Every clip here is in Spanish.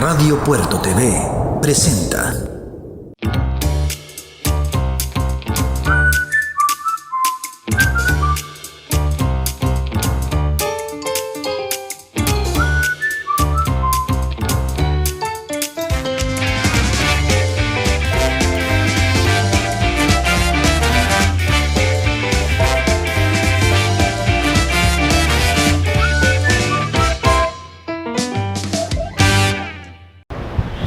Radio Puerto TV presenta.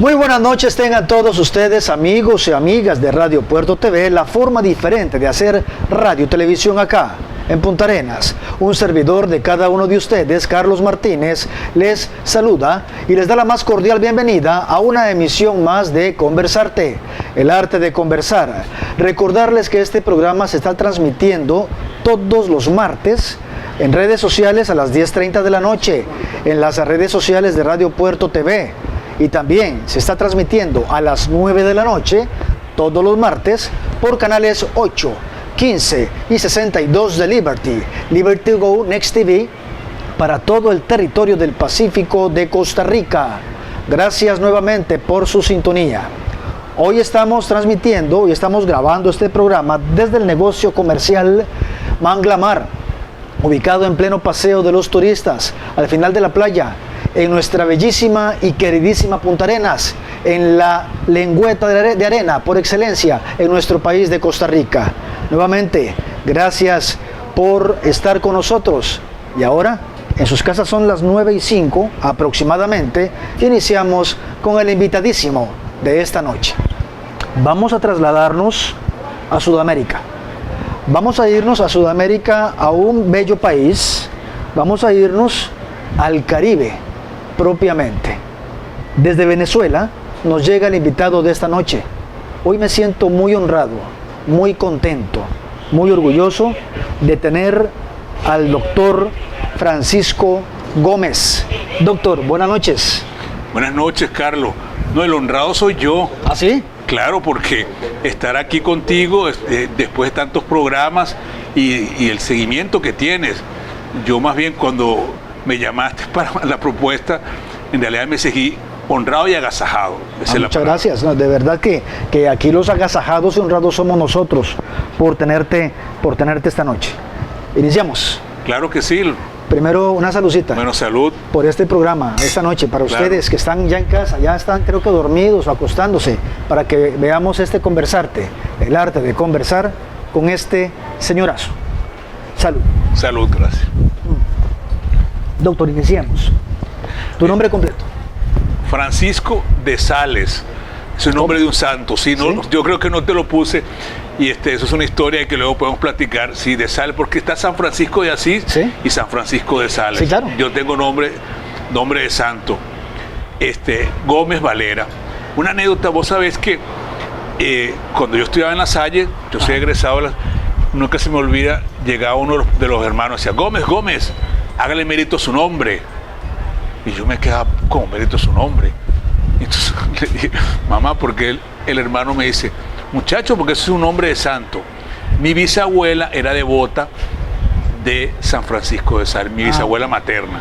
Muy buenas noches tengan todos ustedes, amigos y amigas de Radio Puerto TV, la forma diferente de hacer radio y televisión acá, en Punta Arenas. Un servidor de cada uno de ustedes, Carlos Martínez, les saluda y les da la más cordial bienvenida a una emisión más de Conversarte, el arte de conversar. Recordarles que este programa se está transmitiendo todos los martes en redes sociales a las 10:30 de la noche, en las redes sociales de Radio Puerto TV. Y también se está transmitiendo a las 9 de la noche, todos los martes, por canales 8, 15 y 62 de Liberty Go Next TV, para todo el territorio del Pacífico de Costa Rica. Gracias nuevamente por su sintonía. Hoy estamos transmitiendo y estamos grabando este programa desde el negocio comercial Manglamar, ubicado en pleno paseo de los turistas, al final de la playa, en nuestra bellísima y queridísima Punta Arenas, en la lengüeta de arena por excelencia en nuestro país de Costa Rica. Nuevamente, gracias por estar con nosotros. Y ahora, en sus casas son las 9:05 aproximadamente, iniciamos con el invitadísimo de esta noche. Vamos a trasladarnos a Sudamérica. Vamos a irnos a Sudamérica, a un bello país. Vamos a irnos al Caribe, propiamente. Desde Venezuela nos llega el invitado de esta noche. Hoy me siento muy honrado, muy contento, muy orgulloso de tener al doctor Francisco Gómez. Doctor, buenas noches. Buenas noches, Carlos. No, el honrado soy yo. ¿Ah, sí? Claro, porque estar aquí contigo después de tantos programas y el seguimiento que tienes. Yo más bien cuando me llamaste para la propuesta, en realidad me sentí honrado y agasajado. Muchas gracias. No, de verdad que aquí los agasajados y honrados somos nosotros por tenerte esta noche. Iniciamos. Claro que sí. Primero una saludcita. Bueno, salud. Por este programa, esta noche, para Claro. ustedes que están ya en casa, ya están creo que dormidos o acostándose, para que veamos este Conversarte, el arte de conversar con este señorazo. Salud. Salud, gracias. Doctor, iniciemos. Tu nombre completo. Francisco de Sales. Es el nombre de un santo. Sí, no, ¿Sí? Yo creo que no te lo puse. Y eso es una historia que luego podemos platicar. Sí, de Sales, porque está San Francisco de Asís, ¿Sí? y San Francisco de Sales. Sí, claro. Yo tengo nombre de santo. Gómez Valera. Una anécdota, vos sabés que cuando yo estudiaba en La Salle, yo soy egresado, nunca se me olvida, llegaba uno de los hermanos y decía: Gómez, hágale mérito a su nombre. Y yo me quedaba: ¿cómo mérito a su nombre? Y entonces le dije: mamá, porque el hermano me dice: muchacho, porque eso es un nombre de santo. Mi bisabuela era devota de San Francisco de Sales, mi bisabuela materna.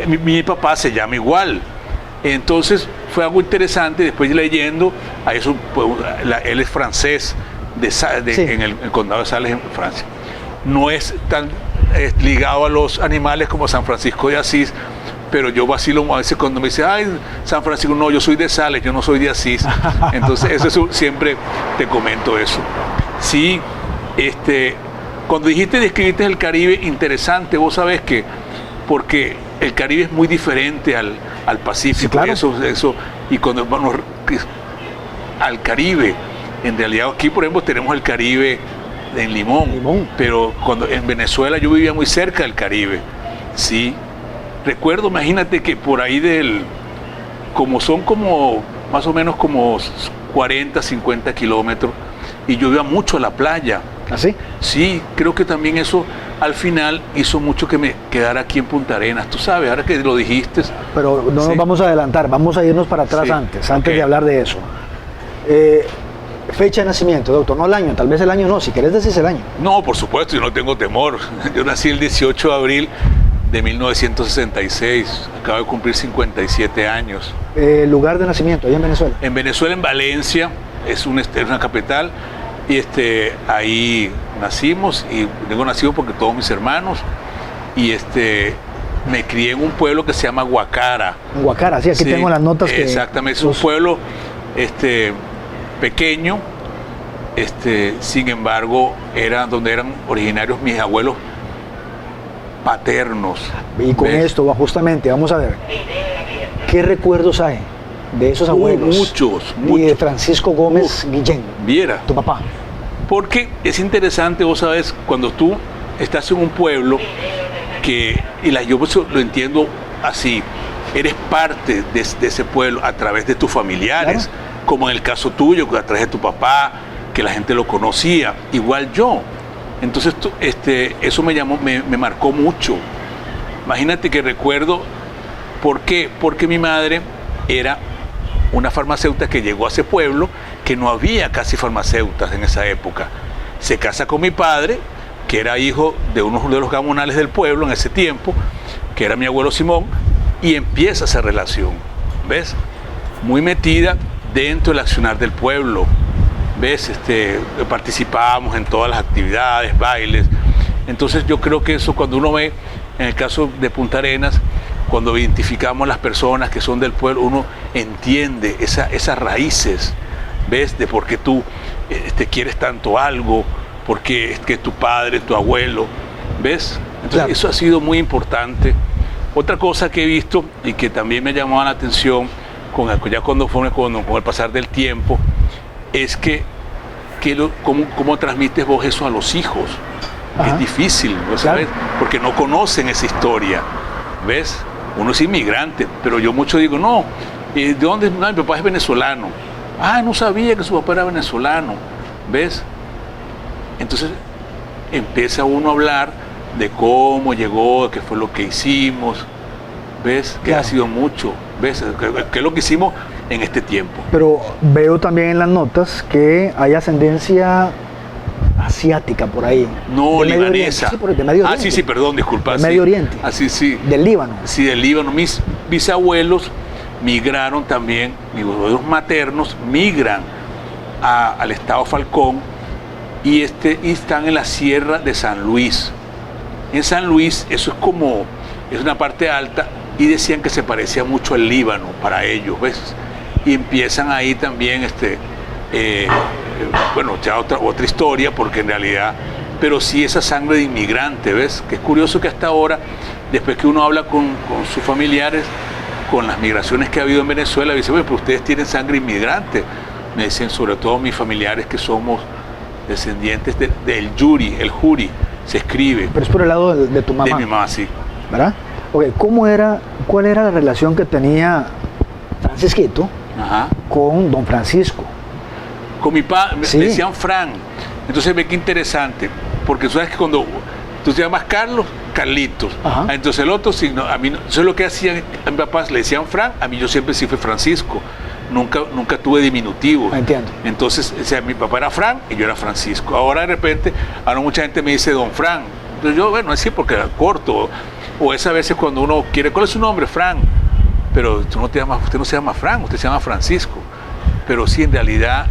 Mi papá se llama igual. Entonces fue algo interesante. Después leyendo, a eso, pues, él es francés, Sí. en el condado de Sales, en Francia. No es tan ligado a los animales como San Francisco de Asís, pero yo vacilo a veces cuando me dice: ay, San Francisco, no, yo soy de Sales, yo no soy de Asís. Entonces, eso siempre te comento eso. Sí, cuando describiste el Caribe, interesante, vos sabés que, porque el Caribe es muy diferente al Pacífico. Sí, claro. Eso, y cuando vamos al Caribe, en realidad aquí, por ejemplo, tenemos el Caribe en Limón. Pero en Venezuela yo vivía muy cerca del Caribe. Sí. Recuerdo, imagínate que por ahí son más o menos como 40, 50 kilómetros, y yo iba mucho a la playa. ¿Así? Sí, creo que también eso al final hizo mucho que me quedara aquí en Punta Arenas. Tú sabes, ahora que lo dijiste. Pero no Sí. nos vamos a adelantar, vamos a irnos para atrás Sí. antes Okay. de hablar de eso. Fecha de nacimiento, doctor, no el año, tal vez el año no, si querés decís el año. No, por supuesto, yo no tengo temor. Yo nací el 18 de abril de 1966. Acabo de cumplir 57 años. Lugar de nacimiento, allá en Venezuela. En Venezuela, en Valencia, es una capital, y ahí nacimos, y digo nacido porque todos mis hermanos, y me crié en un pueblo que se llama Guacara. En Guacara, sí, aquí tengo las notas que... Exactamente, es un pueblo pequeño, sin embargo, donde eran originarios mis abuelos paternos. Y con esto, justamente, vamos a ver, ¿qué recuerdos hay de esos abuelos? Muchos. Y de Francisco Gómez Guillén, Viera. tu papá. Porque es interesante, vos sabes, cuando tú estás en un pueblo yo lo entiendo así, eres parte de ese pueblo a través de tus familiares, claro, como en el caso tuyo, a través de tu papá, que la gente lo conocía, igual yo. Entonces eso me marcó mucho. Imagínate que recuerdo, ¿por qué? Porque mi madre era una farmacéutica que llegó a ese pueblo, que no había casi farmacéuticas en esa época. Se casa con mi padre, que era hijo de uno de los gamonales del pueblo en ese tiempo, que era mi abuelo Simón, y empieza esa relación, ¿ves? Muy metida dentro del accionar del pueblo, ¿ves? Participábamos en todas las actividades, bailes. Entonces yo creo que eso, cuando uno ve, en el caso de Punta Arenas, cuando identificamos las personas que son del pueblo, uno entiende esas raíces, ¿ves? De por qué tú quieres tanto algo, porque es que tu padre, tu abuelo, ¿ves? Entonces claro, eso ha sido muy importante. Otra cosa que he visto y que también me llamó la atención con el pasar del tiempo, es cómo transmites vos eso a los hijos. Ajá. Es difícil, ¿no sabes? Claro. Porque no conocen esa historia, ¿ves? Uno es inmigrante, pero yo mucho digo, no, ¿de dónde? No, mi papá es venezolano. Ah, no sabía que su papá era venezolano, ¿ves? Entonces empieza uno a hablar de cómo llegó, qué fue lo que hicimos, ¿ves? Que claro, ha sido mucho, ¿ves? ¿Qué es lo que hicimos en este tiempo? Pero veo también en las notas que hay ascendencia asiática por ahí. No, libanesa. Sí, de Medio Oriente. Sí, perdón, disculpa. Del Medio Oriente. Sí. Del Líbano. Sí, del Líbano. Mis bisabuelos migraron también, mis abuelos maternos migran al estado Falcón, y están en la sierra de San Luis. En San Luis, eso es una parte alta, y decían que se parecía mucho al Líbano para ellos, ¿ves? Y empiezan ahí también, ya otra historia, porque en realidad, pero sí esa sangre de inmigrante, ¿ves? Que es curioso que hasta ahora, después que uno habla con sus familiares, con las migraciones que ha habido en Venezuela, dice, bueno, pero ustedes tienen sangre inmigrante. Me dicen, sobre todo mis familiares, que somos descendientes del Yuri, el Juri, se escribe. Pero es por el lado de tu mamá. De mi mamá, sí. ¿Verdad? Okay, ¿cuál era la relación que tenía Francisquito, ajá, con don Francisco? Con mi padre, sí, me decían Fran. Entonces ve qué interesante, porque tú sabes que cuando tú te llamas Carlos, Carlitos. Ajá. Entonces el otro signo, a mí no, eso es lo que hacían a mi papá, le decían Fran, a mí yo siempre sí fui Francisco. Nunca tuve diminutivos. Entiendo. Entonces, mi papá era Fran y yo era Francisco. Ahora de repente, mucha gente me dice Don Fran. Entonces yo, bueno, así porque era corto. O es a veces cuando uno quiere, ¿cuál es su nombre? Fran. Pero usted no se llama Fran, usted se llama Francisco. Pero sí, en realidad,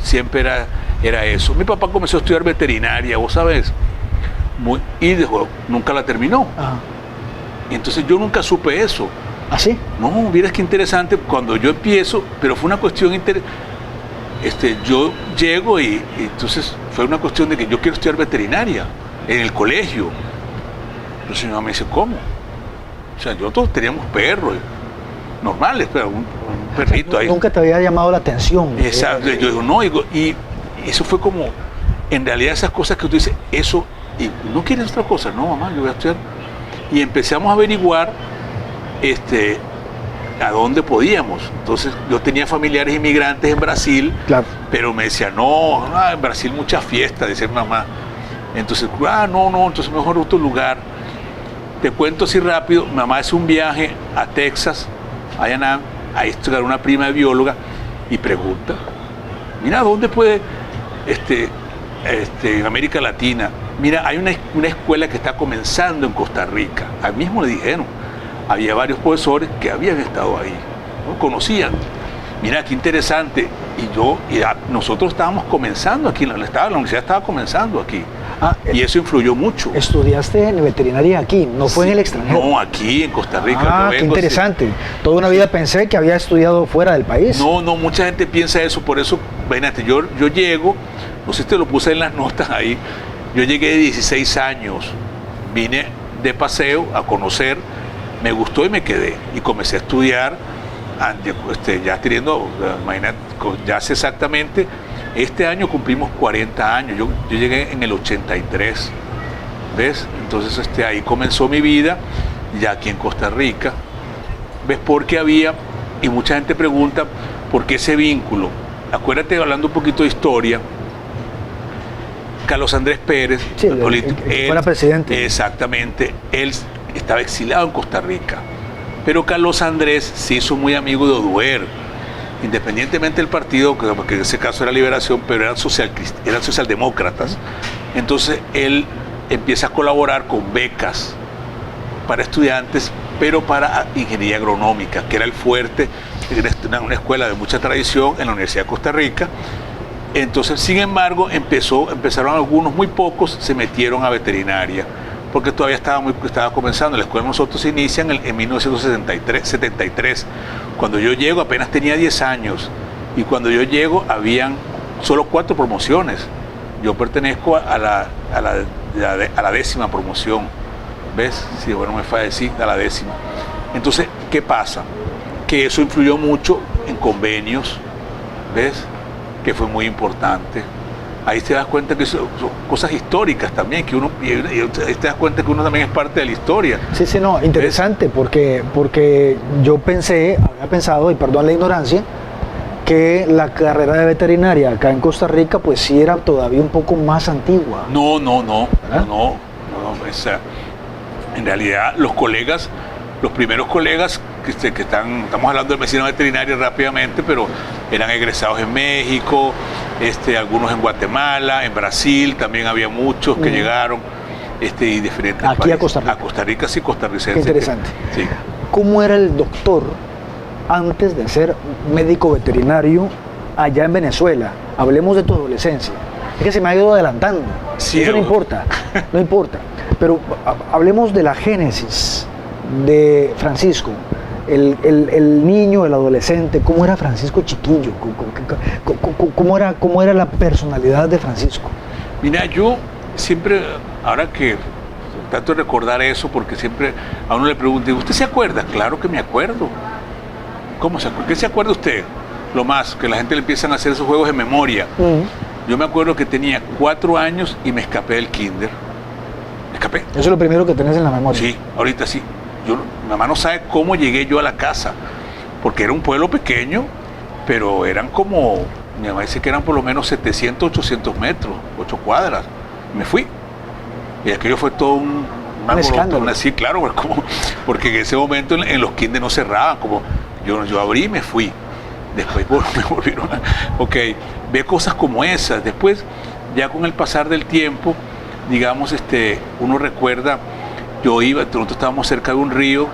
siempre era eso. Mi papá comenzó a estudiar veterinaria, vos sabés. Y nunca la terminó. Ajá. Y entonces yo nunca supe eso. ¿Ah, sí? No, miras qué interesante, cuando yo empiezo, pero fue una cuestión interesante. Yo llego y entonces fue una cuestión de que yo quiero estudiar veterinaria en el colegio. Entonces mi mamá me dice, ¿cómo? O sea, nosotros teníamos perros normales, pero un perrito ahí. Nunca te había llamado la atención. Exacto, yo digo, no, y eso fue como, en realidad esas cosas que tú dices, eso, y no quieres otra cosa, no mamá, yo voy a estudiar. Y empezamos a averiguar a dónde podíamos. Entonces yo tenía familiares inmigrantes en Brasil, claro, pero me decían, no, en Brasil mucha fiesta, decía mi mamá. Entonces, no, entonces mejor otro lugar. Te cuento así rápido, mi mamá hace un viaje a Texas, a estudiar una prima de bióloga, y pregunta, mira, ¿dónde puede en América Latina. Mira, hay una escuela que está comenzando en Costa Rica. A mí mismo le dijeron, había varios profesores que habían estado ahí, ¿no? Conocían. Mira, qué interesante. Nosotros estábamos comenzando aquí, la universidad estaba comenzando aquí. Y eso influyó mucho. Estudiaste en veterinaria aquí, no fue en el extranjero. No, aquí en Costa Rica. Qué interesante. Toda una vida pensé que había estudiado fuera del país. No, mucha gente piensa eso, por eso, imagínate, yo llego, no sé si te lo puse en las notas ahí, yo llegué de 16 años, vine de paseo a conocer, me gustó y me quedé, y comencé a estudiar, ya teniendo, imagínate, ya hace exactamente, este año cumplimos 40 años, yo llegué en el 83, ¿ves? Entonces ahí comenzó mi vida, ya aquí en Costa Rica, ¿ves? Porque había, y mucha gente pregunta, ¿por qué ese vínculo? Acuérdate, hablando un poquito de historia, Carlos Andrés Pérez, sí, el que fuera presidente. Exactamente, él estaba exiliado en Costa Rica, pero Carlos Andrés se hizo muy amigo de Oduber, independientemente del partido, que en ese caso era Liberación, pero eran socialdemócratas. Entonces él empieza a colaborar con becas para estudiantes, pero para ingeniería agronómica, que era el fuerte, una escuela de mucha tradición en la Universidad de Costa Rica. Entonces, sin embargo, empezaron algunos, muy pocos, se metieron a veterinaria, porque todavía estaba comenzando. La escuela de nosotros se inicia en 1973. Cuando yo llego apenas tenía 10 años, y cuando yo llego habían solo 4 promociones. Yo pertenezco a la 10ª promoción, ¿ves? Sí, bueno, me fue a decir, a la 10ª. Entonces, ¿qué pasa? Que eso influyó mucho en convenios, ¿ves? Que fue muy importante. Ahí te das cuenta que son cosas históricas también, que y ahí te das cuenta que uno también es parte de la historia. Sí, no, interesante, porque yo había pensado, y perdón la ignorancia, que la carrera de veterinaria acá en Costa Rica pues sí era todavía un poco más antigua. No, en realidad los primeros colegas estamos hablando de medicina veterinaria rápidamente, pero eran egresados en México, algunos en Guatemala, en Brasil también había muchos que llegaron, y diferentes aquí países. A Costa Rica. A Costa Rica, sí, costarricense. Qué interesante. Sí. ¿Cómo era el doctor antes de ser médico veterinario allá en Venezuela? Hablemos de tu adolescencia. Es que se me ha ido adelantando. Sí, eso no importa. Pero hablemos de la génesis de Francisco. El niño, el adolescente, ¿cómo era Francisco chiquillo? ¿Cómo era la personalidad de Francisco? Mira, yo siempre, ahora que trato de recordar eso, porque siempre a uno le preguntan, ¿usted se acuerda? Claro que me acuerdo. ¿Cómo se acuerda? ¿Qué se acuerda usted? Lo más, que la gente le empiezan a hacer esos juegos de memoria. Yo me acuerdo que tenía 4 años y me escapé del kinder. Me escapé. Eso es lo primero que tenés en la memoria. Sí, ahorita sí. Mi mamá no sabe cómo llegué yo a la casa, porque era un pueblo pequeño, pero eran como, mi mamá dice que eran por lo menos 700, 800 metros, 8 cuadras. Me fui. Y aquello fue todo un escándalo. Sí, claro, porque en ese momento en los kinder no cerraban, como yo abrí y me fui. Después me volvieron Ok, ve cosas como esas. Después, ya con el pasar del tiempo, digamos, uno recuerda, nosotros estábamos cerca de un río,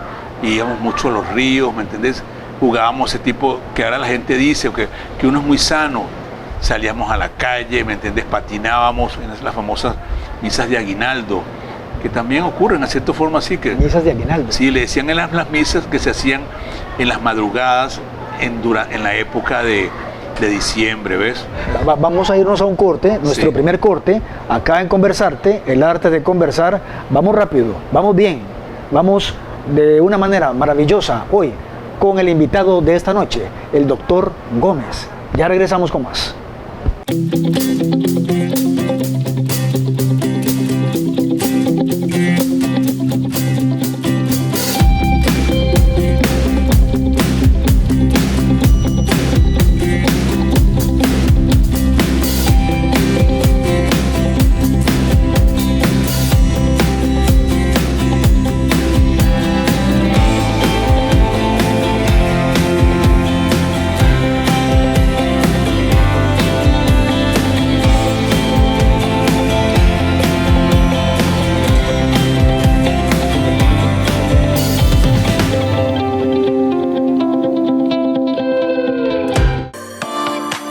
y íbamos mucho a los ríos, ¿me entendés? Jugábamos ese tipo, que ahora la gente dice que uno es muy sano. Salíamos a la calle, ¿me entendés? Patinábamos en las famosas misas de aguinaldo, que también ocurren a cierta forma así. Misas de aguinaldo. Sí, le decían en las misas que se hacían en las madrugadas, en la época de diciembre, ¿ves? Vamos a irnos a un corte, nuestro primer corte, acá en Conversarte, el arte de conversar. Vamos rápido, vamos bien, vamos de una manera maravillosa hoy con el invitado de esta noche, el doctor Gómez. Ya regresamos con más.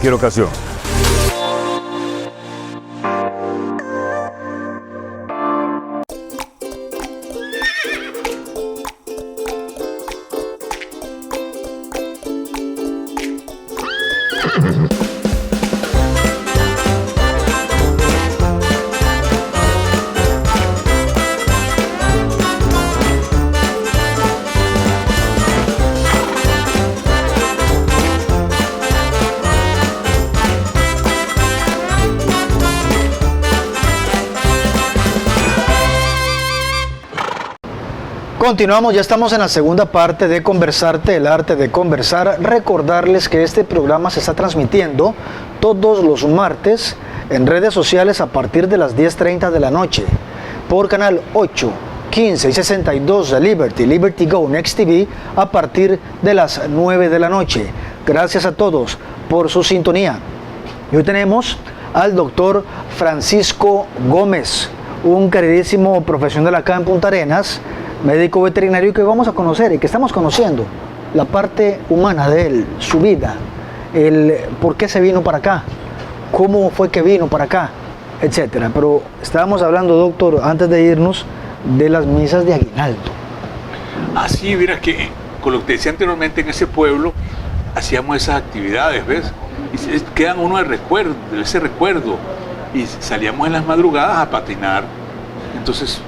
cualquier ocasión. Continuamos, ya estamos en la segunda parte de Conversarte, el arte de conversar. Recordarles que este programa se está transmitiendo todos los martes en redes sociales a partir de las 10:30 de la noche por canal 8, 15 y 62 de Liberty Go Next TV a partir de las 9 de la noche. Gracias a todos por su sintonía. Y hoy tenemos al doctor Francisco Gómez, un queridísimo profesional acá en Punta Arenas, médico veterinario, que vamos a conocer y que estamos conociendo la parte humana de él, su vida, el por qué se vino para acá, cómo fue que vino para acá, etcétera. Pero estábamos hablando, doctor, antes de irnos, de las misas de aguinaldo. Así, mira que con lo que te decía anteriormente, en ese pueblo hacíamos esas actividades, ¿ves? Y quedan uno de recuerdo, de ese recuerdo. Y salíamos en las madrugadas a patinar. Entonces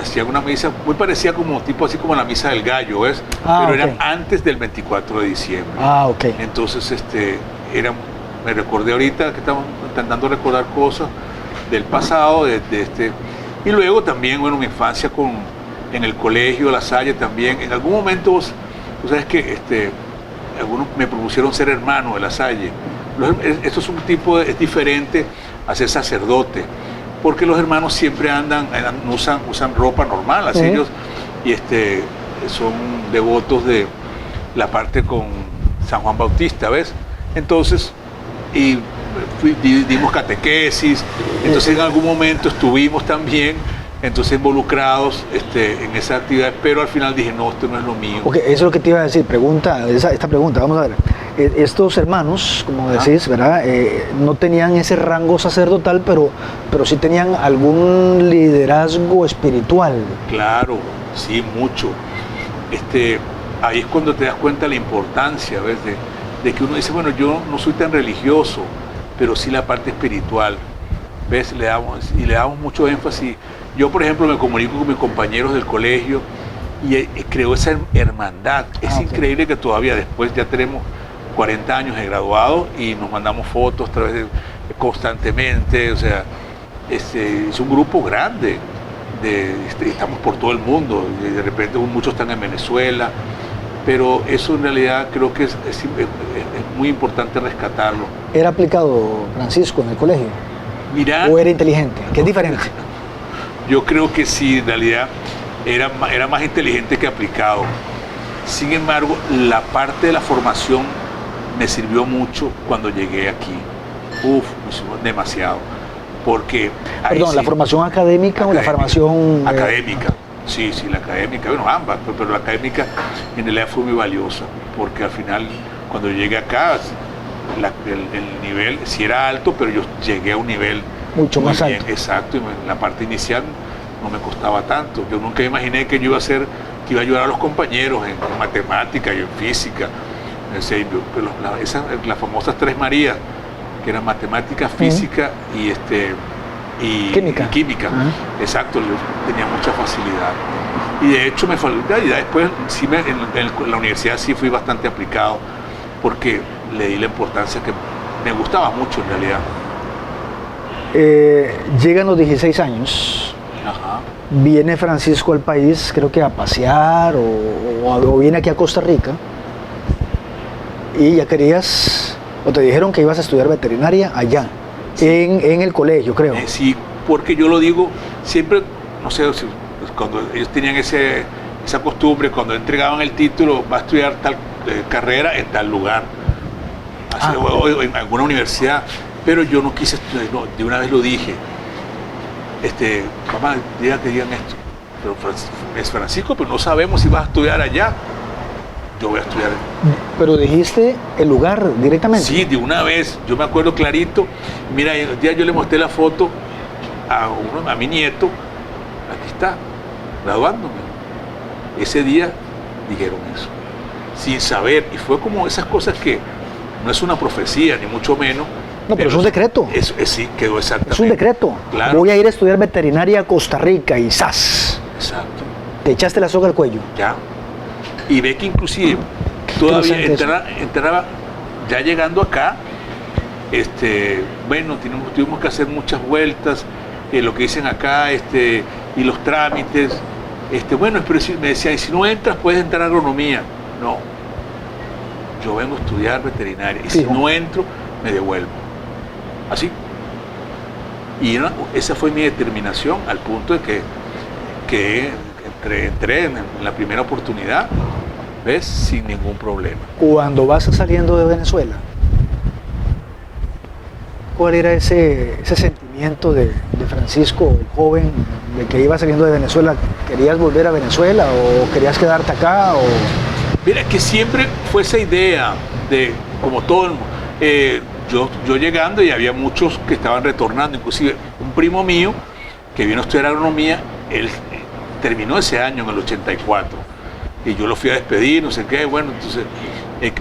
hacían una misa muy parecida como tipo así como la misa del gallo, ¿ves? Pero okay. Eran antes del 24 de diciembre. Ok. Entonces me recordé ahorita que estamos intentando recordar cosas del pasado, y luego también, bueno, mi infancia en el colegio La Salle también. En algún momento, tú sabes que algunos me propusieron ser hermano de La Salle. Esto es un tipo, es diferente a ser sacerdote, porque los hermanos siempre usan ropa normal, así ellos, y son devotos de la parte con San Juan Bautista, ¿ves? Entonces, dimos catequesis, entonces en algún momento estuvimos también involucrados en esa actividad, pero al final dije, no, esto no es lo mío. Ok, eso es lo que te iba a decir, esta pregunta, vamos a ver. Estos hermanos, como decís, ¿verdad? No tenían ese rango sacerdotal, pero sí tenían algún liderazgo espiritual. Claro, sí, mucho. Ahí es cuando te das cuenta de la importancia, ¿ves? De que uno dice, bueno, yo no soy tan religioso, pero sí la parte espiritual, ¿ves? Le damos mucho énfasis. Yo, por ejemplo, me comunico con mis compañeros del colegio y creo esa hermandad. Es increíble que todavía después ya tenemos 40 años de graduado y nos mandamos fotos constantemente, o sea, es un grupo grande, estamos por todo el mundo, de repente muchos están en Venezuela, pero eso en realidad creo que es muy importante rescatarlo. ¿Era aplicado, Francisco, en el colegio? Mira, ¿O era inteligente? ¿Qué es diferente? Yo creo que sí, en realidad era más inteligente que aplicado. Sin embargo, la parte de la formación me sirvió mucho cuando llegué aquí. Demasiado. Porque... Perdón, ¿la formación académica o la formación...? Académica. Sí, la académica. Bueno, ambas, pero la académica en realidad fue muy valiosa. Porque al final, cuando llegué acá, el nivel sí era alto, pero yo llegué a un nivel... Mucho más alto. Exacto, y en la parte inicial no me costaba tanto. Yo nunca imaginé que yo que iba a ayudar a los compañeros en matemática y en física. Las famosas tres Marías, que eran matemática, física y química. Exacto, yo tenía mucha facilidad. Y de hecho después sí en la universidad sí fui bastante aplicado, porque le di la importancia que me gustaba mucho en realidad. Llegan los 16 años. Ajá. Viene Francisco al país, creo que a pasear o viene aquí a Costa Rica, y ya querías, o te dijeron que ibas a estudiar veterinaria allá, sí. en el colegio, creo. Sí, porque yo lo digo siempre, no sé, cuando ellos tenían esa costumbre, cuando entregaban el título, va a estudiar tal carrera en tal lugar, o en alguna universidad, pero yo no quise estudiar, no, de una vez lo dije. Mamá, digan esto, pero es Francisco, pero no sabemos si vas a estudiar allá. yo voy a estudiar. Pero dijiste el lugar directamente. Sí, de una vez, yo me acuerdo clarito. Mira, el día yo le mostré la foto a mi nieto, aquí está, graduándome. Ese día dijeron eso, sin saber, y fue como esas cosas que no es una profecía, ni mucho menos. No, pero es un decreto. Sí, quedó exactamente. Es un decreto. Claro. Voy a ir a estudiar veterinaria a Costa Rica y ¡zas! Exacto. Te echaste la soga al cuello. Ya. Y ve que inclusive todavía entraba, ya llegando acá, bueno, tuvimos que hacer muchas vueltas, lo que dicen acá, y los trámites. Bueno, pero me decían, si no entras, puedes entrar a agronomía. No, yo vengo a estudiar veterinaria, y si no entro, me devuelvo. Así. Y esa fue mi determinación, al punto de que entré en la primera oportunidad, ¿ves? Sin ningún problema. Cuando vas saliendo de Venezuela, ¿cuál era ese sentimiento de Francisco, el joven, de que iba saliendo de Venezuela? ¿Querías volver a Venezuela o querías quedarte acá? Mira, que siempre fue esa idea de, como todo el mundo, yo llegando y había muchos que estaban retornando, inclusive un primo mío que vino a estudiar agronomía, él terminó ese año en el 84 y yo lo fui a despedir, no sé qué, bueno, entonces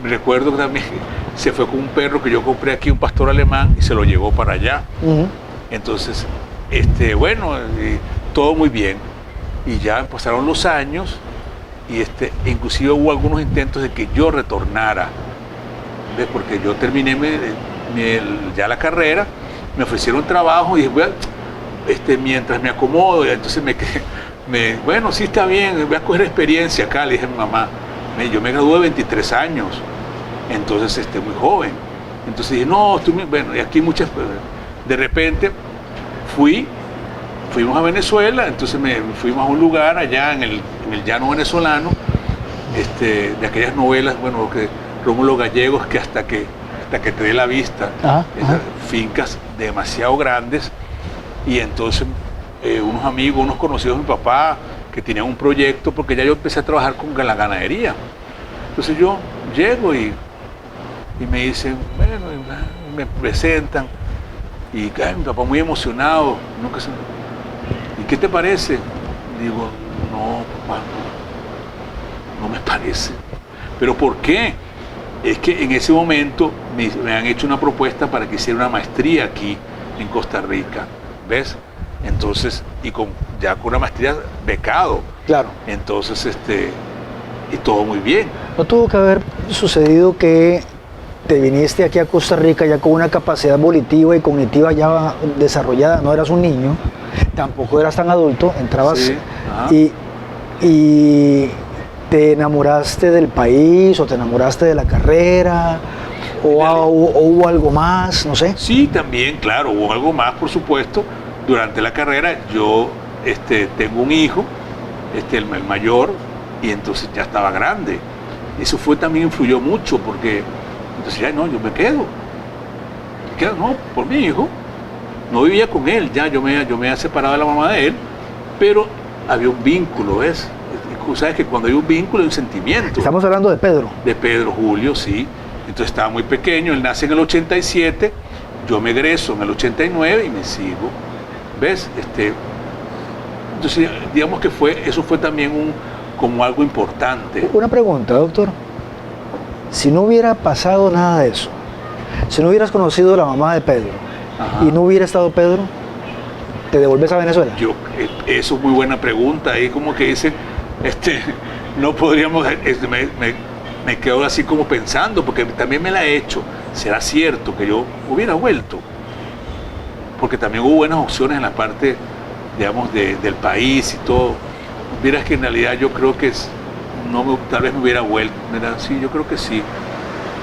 recuerdo que también se fue con un perro que yo compré aquí, un pastor alemán, y se lo llevó para allá. Entonces, bueno, todo muy bien, y ya pasaron los años y inclusive hubo algunos intentos de que yo retornara, ¿ves? Porque yo terminé ya la carrera, me ofrecieron trabajo y dije, bueno, mientras me acomodo, y entonces bueno, sí está bien, voy a coger experiencia acá, le dije a mi mamá. Yo me gradué de 23 años, entonces muy joven. Entonces dije, no, bueno, y aquí de repente fuimos a Venezuela, entonces fuimos a un lugar allá en el llano venezolano, de aquellas novelas, bueno, que Rómulo Gallegos, que hasta que te dé la vista, fincas demasiado grandes, y entonces unos amigos, unos conocidos de mi papá, que tenían un proyecto, porque ya yo empecé a trabajar con la ganadería. Entonces yo llego y me dicen, bueno, y me presentan, y mi papá muy emocionado, ¿y qué te parece? Digo, no, papá, no me parece. ¿Pero por qué? Es que en ese momento me han hecho una propuesta para que hiciera una maestría aquí en Costa Rica, ¿ves? Entonces, ya con una maestría becado. Claro. Entonces, y todo muy bien. ¿No tuvo que haber sucedido que te viniste aquí a Costa Rica ya con una capacidad volitiva y cognitiva ya desarrollada? No eras un niño, tampoco eras tan adulto, entrabas y te enamoraste del país o te enamoraste de la carrera o hubo algo más, no sé. Sí, también, claro, hubo algo más, por supuesto. Durante la carrera yo tengo un hijo, el mayor, y entonces ya estaba grande. Eso también influyó mucho, porque entonces ya no, yo me quedo, no, por mi hijo. No vivía con él, ya yo me había separado de la mamá de él, pero había un vínculo, ¿ves? Sabes que cuando hay un vínculo hay un sentimiento. Estamos hablando de Pedro. De Pedro Julio, sí. Entonces estaba muy pequeño, él nace en el 87, yo me egreso en el 89 y me sigo. ¿Ves? Entonces, digamos que eso fue también como algo importante. Una pregunta, doctor. Si no hubiera pasado nada de eso, si no hubieras conocido a la mamá de Pedro y no hubiera estado Pedro, ¿te devuelves a Venezuela? Eso es muy buena pregunta. Ahí como que dicen, no podríamos, me quedo así como pensando, porque también me la he hecho. ¿Será cierto que yo hubiera vuelto? Porque también hubo buenas opciones en la parte, digamos, del país y todo. Miras que en realidad yo creo que tal vez me hubiera vuelto. Sí, yo creo que sí.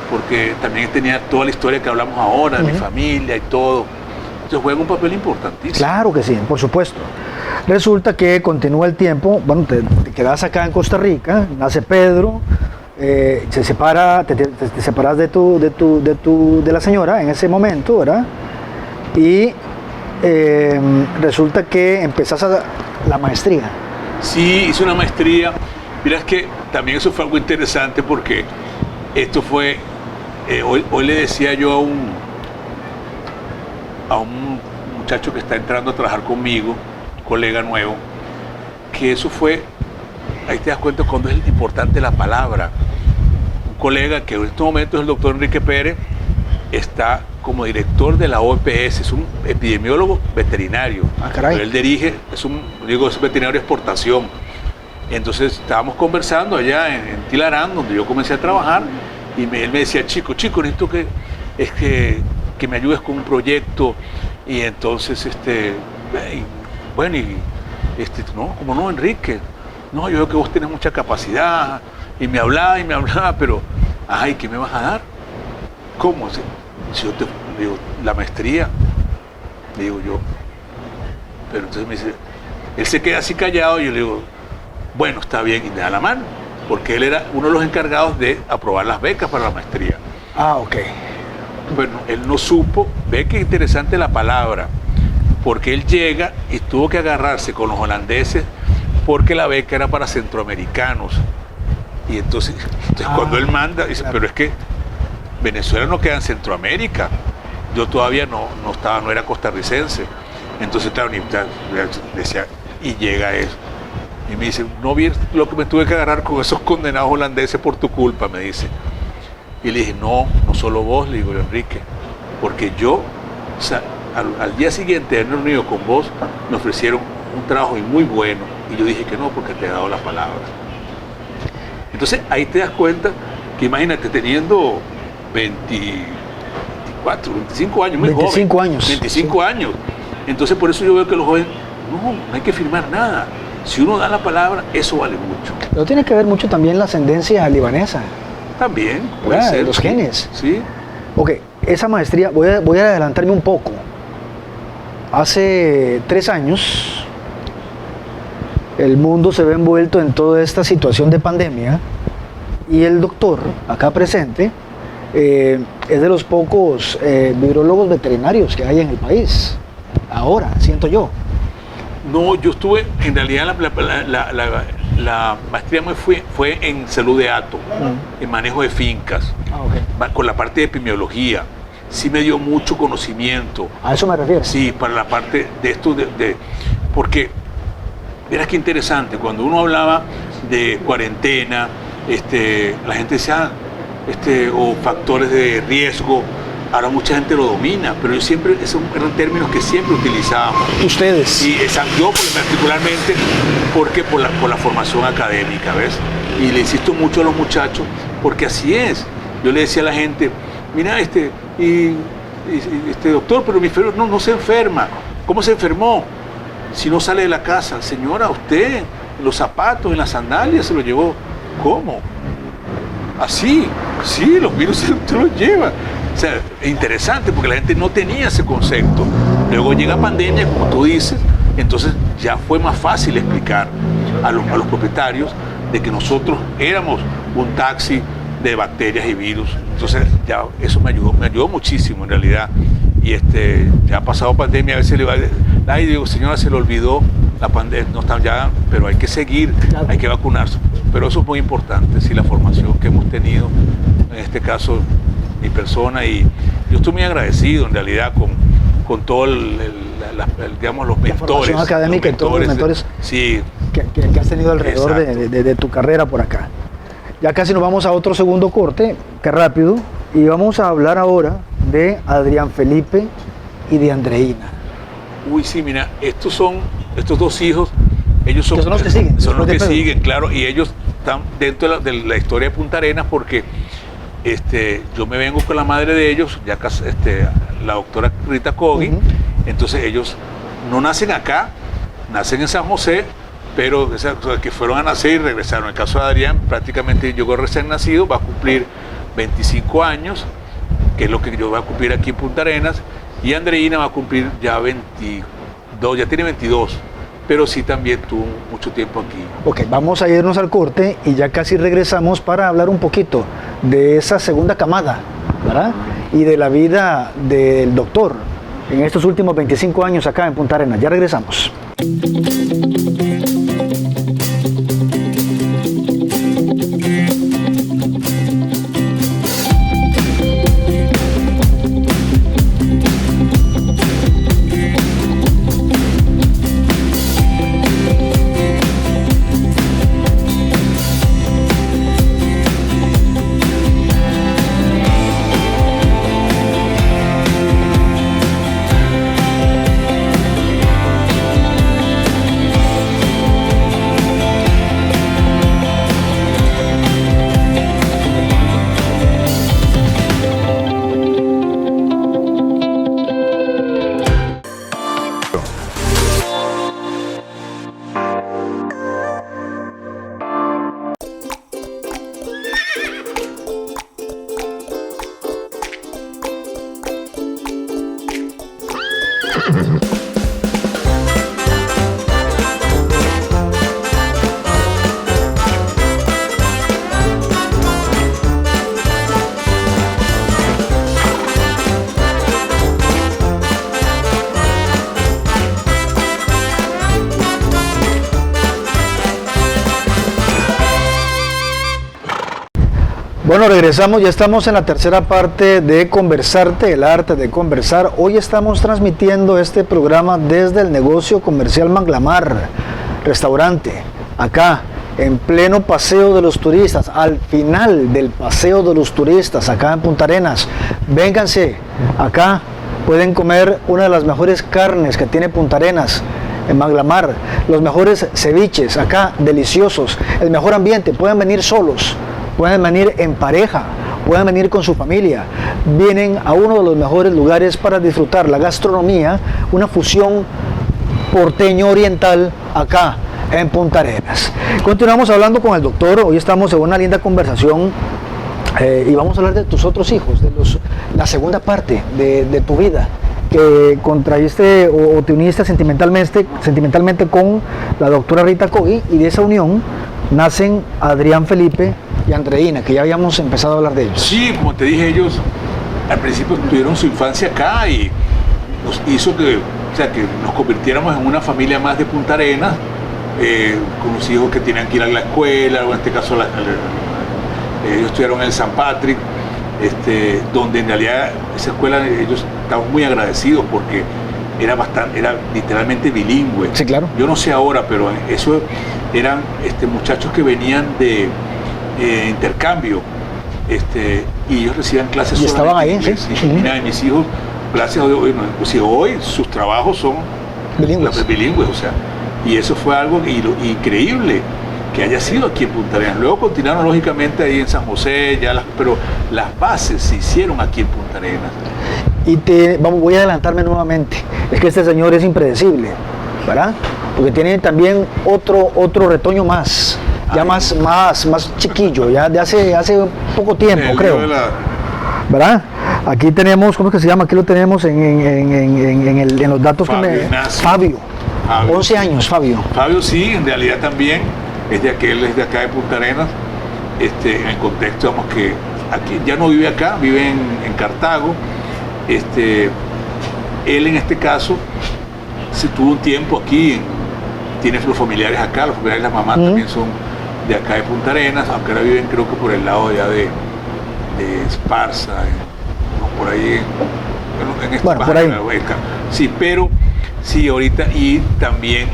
Porque también tenía toda la historia que hablamos ahora, de mi familia y todo. Entonces juega un papel importantísimo. Claro que sí, por supuesto. Resulta que continúa el tiempo, bueno, te quedas acá en Costa Rica, nace Pedro, te separas de la señora en ese momento, ¿verdad? Y resulta que empezás la maestría. Sí, hice una maestría. Mira, es que también eso fue algo interesante porque esto fue, hoy le decía yo a un muchacho que está entrando a trabajar conmigo, un colega nuevo, que eso fue, ahí te das cuenta cuando es importante la palabra. Un colega que en estos momentos es el doctor Enrique Pérez, está como director de la OPS, es un epidemiólogo veterinario. Ah, caray. Pero él dirige, es veterinario de exportación. Entonces estábamos conversando allá en Tilarán, donde yo comencé a trabajar, y él me decía, chico, necesito que me ayudes con un proyecto. Y entonces, no, como no, Enrique, no, yo veo que vos tenés mucha capacidad. Y me hablaba, pero, ay, ¿qué me vas a dar? ¿Cómo? Si yo te digo, la maestría, digo yo. Pero entonces me dice, él se queda así callado y yo le digo, bueno, está bien, y me da la mano, porque él era uno de los encargados de aprobar las becas para la maestría. Ah, ok. Bueno, él no supo, ve que interesante la palabra, porque él llega y tuvo que agarrarse con los holandeses porque la beca era para centroamericanos. Y entonces cuando él manda, dice, claro, pero es que Venezuela no queda en Centroamérica. Yo todavía no era costarricense. Entonces, claro, decía, y llega eso. Y me dice, no vi lo que me tuve que agarrar con esos condenados holandeses por tu culpa, me dice. Y le dije, no solo vos, le digo yo, Enrique, porque yo, o sea, al día siguiente de haber reunido con vos, me ofrecieron un trabajo muy bueno. Y yo dije que no, porque te he dado la palabra. Entonces ahí te das cuenta que imagínate teniendo 24, 25 años, muy 25 joven, años. 25 sí. años. Entonces por eso yo veo que los jóvenes, no hay que firmar nada. Si uno da la palabra, eso vale mucho. Pero tiene que ver mucho también la ascendencia libanesa. También, puede ser. Los genes. Sí. Ok, esa maestría, voy a adelantarme un poco. Hace 3 años, el mundo se ve envuelto en toda esta situación de pandemia y el doctor, acá presente, es de los pocos virólogos veterinarios que hay en el país. Ahora, siento yo. No, yo estuve, en realidad la maestría fue en salud de hato, en manejo de fincas, Okay. con la parte de epidemiología. Sí me dio mucho conocimiento. ¿A eso me refiero? Sí, para la parte de esto, porque, verás qué interesante, cuando uno hablaba de cuarentena, la gente decía, o factores de riesgo, ahora mucha gente lo domina, pero esos eran términos que siempre utilizábamos. Ustedes. Sí, yo particularmente, porque por la formación académica, ¿ves? Y le insisto mucho a los muchachos, porque así es. Yo le decía a la gente, mira, doctor, pero mi enfermo no se enferma. ¿Cómo se enfermó? Si no sale de la casa. Señora, usted, los zapatos, en las sandalias se lo llevó. ¿Cómo? Así, sí, los virus se los lleva. O sea, es interesante porque la gente no tenía ese concepto. Luego llega pandemia, como tú dices, entonces ya fue más fácil explicar a los propietarios de que nosotros éramos un taxi de bacterias y virus. Entonces ya eso me ayudó muchísimo en realidad. Y ya ha pasado pandemia, a veces le va a decir, ay, digo, señora, se le olvidó la pandemia, no está ya, pero hay que seguir, claro, hay que vacunarse. Pero eso es muy importante, sí, la formación que hemos tenido, en este caso mi persona, y yo estoy muy agradecido en realidad con todo digamos, los mentores. La formación académica y todos los mentores, sí, que has tenido alrededor de tu carrera por acá. Ya casi nos vamos a otro segundo corte, que rápido, y vamos a hablar ahora de Adrián Felipe y de Andreina. Uy, sí, mira, estos dos hijos, ellos son los que siguen. Son los que siguen, claro, y ellos están dentro de la historia de Punta Arenas porque yo me vengo con la madre de ellos, ya la doctora Rita Cogui. Entonces ellos no nacen acá, nacen en San José, pero que fueron a nacer y regresaron. En el caso de Adrián, prácticamente llegó recién nacido, va a cumplir 25 años, que es lo que yo voy a cumplir aquí en Punta Arenas, y Andreina va a cumplir ya 22, ya tiene 22, pero sí también tuvo mucho tiempo aquí. Ok, vamos a irnos al corte y ya casi regresamos para hablar un poquito de esa segunda camada, ¿verdad? Y de la vida del doctor en estos últimos 25 años acá en Punta Arenas. Ya regresamos. Bueno, regresamos, ya estamos en la tercera parte de Conversarte, el arte de conversar. Hoy estamos transmitiendo este programa desde el negocio comercial Manglamar, restaurante, acá en pleno paseo de los turistas, al final del paseo de los turistas, acá en Punta Arenas. Vénganse, acá pueden comer una de las mejores carnes que tiene Punta Arenas, en Manglamar, los mejores ceviches, acá, deliciosos, el mejor ambiente, pueden venir solos, pueden venir en pareja, pueden venir con su familia, vienen a uno de los mejores lugares para disfrutar la gastronomía, una fusión porteño-oriental acá en Punta Arenas. Continuamos hablando con el doctor, hoy estamos en una linda conversación y vamos a hablar de tus otros hijos, de la segunda parte de tu vida, que contraíste o te uniste sentimentalmente con la doctora Rita Cogi, y de esa unión nacen Adrián Felipe y Andreina, que ya habíamos empezado a hablar de ellos. Sí, como te dije, ellos al principio tuvieron su infancia acá y nos hizo que nos convirtiéramos en una familia más de Punta Arenas, con los hijos que tenían que ir a la escuela, o en este caso ellos estudiaron en el San Patrick, donde en realidad esa escuela ellos estaban muy agradecidos porque era literalmente bilingüe. Sí, claro. Yo no sé ahora, pero eso eran muchachos que venían de intercambio, y ellos recibían clases y estaban ahí, inglés, sí. Mira, mis hijos, clases hoy sus trabajos son bilingües, o sea, y eso fue algo increíble que haya sido aquí en Punta Arenas. Luego continuaron lógicamente ahí en San José, pero las bases se hicieron aquí en Punta Arenas. Y voy a adelantarme nuevamente, es que este señor es impredecible, ¿verdad? Porque tiene también otro retoño más, ya más chiquillo, ya de hace poco tiempo, creo. ¿Verdad? Aquí tenemos, ¿cómo es que se llama? Aquí lo tenemos en los datos Fabio. 11 años, Fabio. Fabio sí, en realidad también es de acá de Punta Arenas, en el contexto, vamos, que aquí ya no vive acá, vive en Cartago. Él en este caso se tuvo un tiempo aquí, tiene los familiares acá, los familiares de la mamá también son de acá de Punta Arenas, aunque ahora viven creo que por el lado ya de Esparza, por ahí, por ahí. Sí, pero sí, ahorita, y también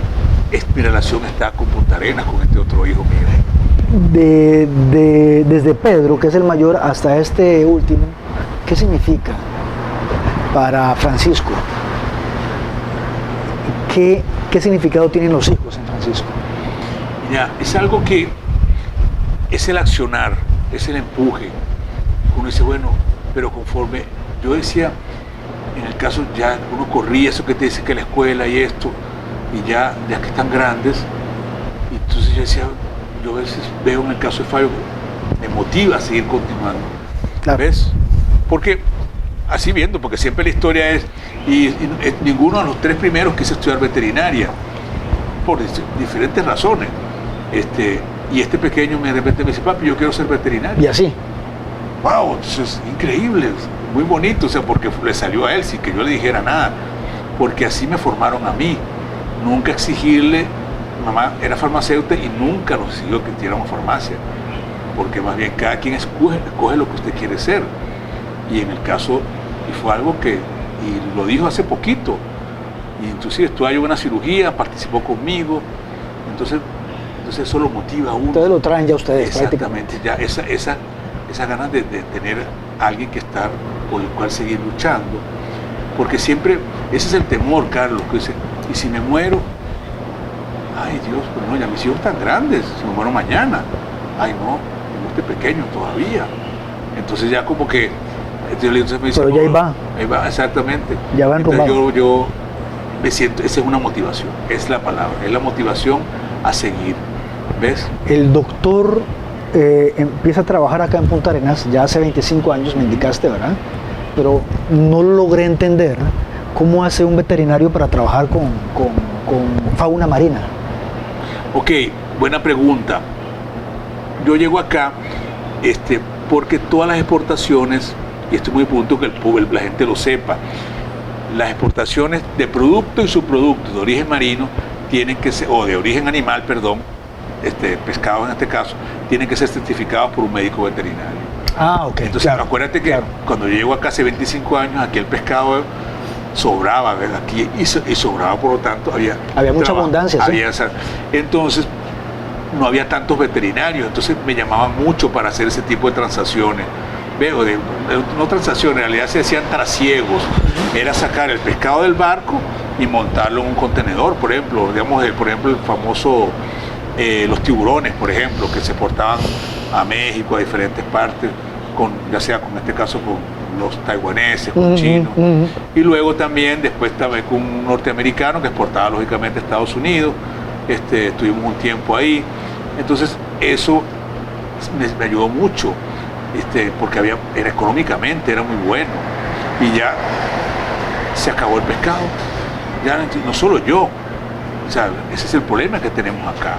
mi relación está con Punta Arenas, con este otro hijo mío. Desde Pedro, que es el mayor, hasta este último, ¿qué significa para Francisco? ¿Qué significado tienen los hijos en Francisco? Ya, es algo que es el accionar, es el empuje. Uno dice, bueno, pero conforme yo decía, en el caso ya uno corría eso que te dice que la escuela y esto, y ya que están grandes, y entonces yo decía, yo a veces veo en el caso de Fabio, me motiva a seguir continuando. Claro. ¿Ves? Porque así viendo, porque siempre la historia es, y ninguno de los tres primeros quiso estudiar veterinaria, por diferentes razones. Y este pequeño de repente me dice, papi, yo quiero ser veterinario. Y así. Wow, eso es increíble, muy bonito, o sea, porque le salió a él sin que yo le dijera nada, porque así me formaron a mí. Nunca exigirle, mamá era farmacéutica y nunca nos exigió que tuviéramos farmacia, porque más bien cada quien escoge lo que usted quiere ser. Y en el caso, y fue algo que, y lo dijo hace poquito, y entonces estuvo en una cirugía, participó conmigo, entonces eso lo motiva a uno. Ustedes lo traen ya ustedes. Exactamente, ya esa ganas de tener a alguien que estar, por el cual seguir luchando, porque siempre, ese es el temor, Carlos, que dice, y si me muero, ay Dios, pero no, ya mis hijos están grandes, si me muero mañana, ay no, tengo este pequeño todavía, entonces ya como que, entonces me dice, pero ya ahí va, exactamente, ya va enrumbado. yo me siento, esa es una motivación, es la palabra, es la motivación a seguir, ¿ves? El doctor empieza a trabajar acá en Punta Arenas, ya hace 25 años, me indicaste, ¿verdad? Pero no logré entender cómo hace un veterinario para trabajar con fauna marina. Ok, buena pregunta. Yo llego acá porque todas las exportaciones, y esto es muy punto que la gente lo sepa, las exportaciones de productos y subproductos de origen marino tienen que ser, o de origen animal, perdón, pescados en este caso, tienen que ser certificados por un médico veterinario. Ah, ok. Entonces, claro, acuérdate que cuando yo llego acá hace 25 años, aquí el pescado sobraba, ¿verdad? Aquí y sobraba, por lo tanto, había mucha trabajo, abundancia, sí. Entonces, no había tantos veterinarios, entonces me llamaban mucho para hacer ese tipo de transacciones. Veo, no transacciones, en realidad se decían trasiegos. Era sacar el pescado del barco y montarlo en un contenedor, por ejemplo, digamos, el famoso, los tiburones, por ejemplo, que se portaban a México, a diferentes partes, ya sea con este caso con los taiwaneses, con chinos, y luego también, después también con un norteamericano que exportaba lógicamente a Estados Unidos. Estuvimos un tiempo ahí, entonces eso me ayudó mucho, porque económicamente era muy bueno, y ya se acabó el pescado, ya no solo yo, o sea, ese es el problema que tenemos acá.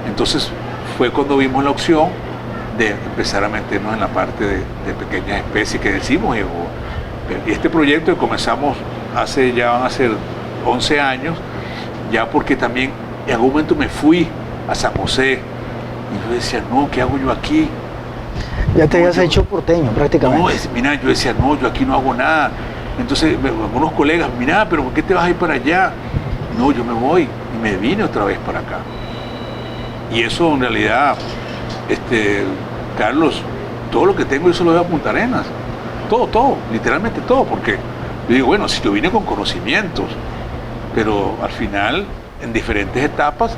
Entonces fue cuando vimos la opción de empezar a meternos en la parte de pequeñas especies que decimos, y este proyecto que comenzamos van a ser 11 años, ya porque también en algún momento me fui a San José y yo decía, no, ¿qué hago yo aquí? Ya te habías hecho porteño prácticamente. No, mira, yo decía, no, yo aquí no hago nada. Entonces, algunos colegas, mira, pero ¿por qué te vas a ir para allá? No, yo me voy y me vine otra vez para acá. Y eso en realidad, Carlos, todo lo que tengo yo se lo doy a Punta Arenas. Todo, literalmente todo, porque yo digo, bueno, si yo vine con conocimientos, pero al final, en diferentes etapas,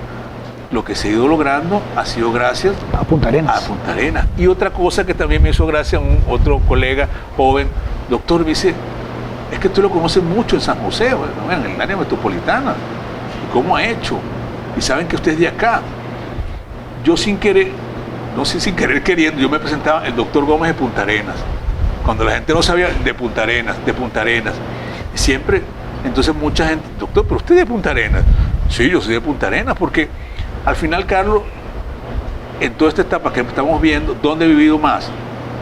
lo que se ha ido logrando ha sido gracias a Punta Arenas. A Punta Arenas. Y otra cosa que también me hizo gracia otro colega joven, doctor, me dice, es que tú lo conoces mucho en San José, en el área metropolitana. ¿Y cómo ha hecho? Y saben que usted es de acá. Yo sin querer, no sé, sin querer queriendo, yo me presentaba el doctor Gómez de Punta Arenas. Cuando la gente no sabía de Punta Arenas. Y siempre, entonces mucha gente, doctor, pero usted es de Punta Arenas. Sí, yo soy de Punta Arenas, porque al final, Carlos, en toda esta etapa que estamos viendo, ¿dónde he vivido más?